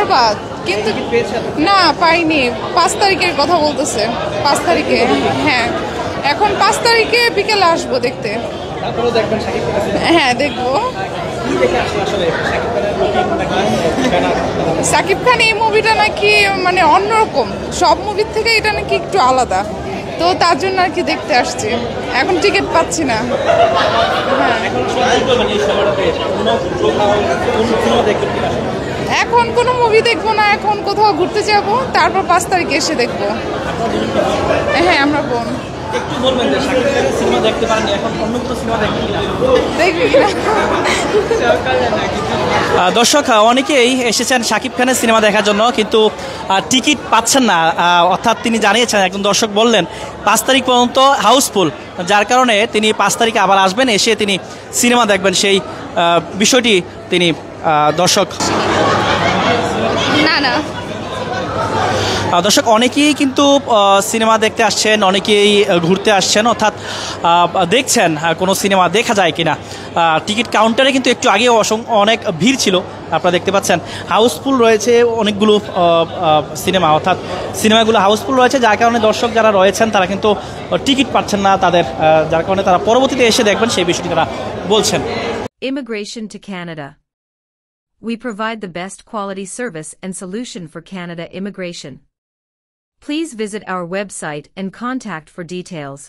পারবা, কিন্তু না পাইনি। 5 তারিখের কথা বলতেছে, 5 তারিখে। হ্যাঁ, এখন 5 তারিখে বিকেলে আসবো দেখতে। হ্যাঁ, দেখবো। সাকিব খান এই মুভিটা নাকি মানে অন্যরকম, সব মুভির থেকে এটা নাকি একটু আলাদা, তো তার জন্য আর কি দেখতে আসছি। এখন টিকিট পাচ্ছি না। হ্যাঁ, এখন কোনো মুভি দেখবো না, এখন কোথাও ঘুরতে যাব, তারপর 5 তারিখে এসে দেখবো। হ্যাঁ, আমরা বোন। একটু বলবেন যে শাকিব খানের সিনেমা দেখতে পারেন, এখন অন্য কোনো সিনেমা দেখবেন কিনা? দেখবি কিনা? দর্শক অনেকেই এসেছেন শাকিব খানের সিনেমা দেখার জন্য, কিন্তু টিকিট পাচ্ছেন না। অর্থাৎ তিনি জানিয়েছেন, একজন দর্শক বললেন 5 তারিখ পর্যন্ত হাউসফুল, যার কারণে তিনি 5 তারিখে আবার আসবেন, এসে তিনি সিনেমা দেখবেন। সেই বিষয়টি তিনি দর্শক না না দর্শক অনেকেই কিন্তু সিনেমা দেখতে আসছেন, অনেকেই ঘুরতে আসছেন, অর্থাৎ দেখছেন কোনো সিনেমা দেখা যায় কিনা। টিকিট কাউন্টারে কিন্তু একটু আগে অনেক ভিড় ছিল, আপনারা দেখতে পাচ্ছেন। হাউসফুল রয়েছে অনেকগুলো সিনেমা, অর্থাৎ সিনেমাগুলো হাউসফুল রয়েছে, যার কারণে দর্শক যারা রয়েছেন তারা কিন্তু টিকিট পাচ্ছেন না তাদের, যার কারণে তারা পরবর্তীতে এসে দেখবেন, সেই বিষয়টি তারা বলছেন। Immigration to Canada. We provide the best quality service and solution for Canada immigration. Please visit our website and contact for details.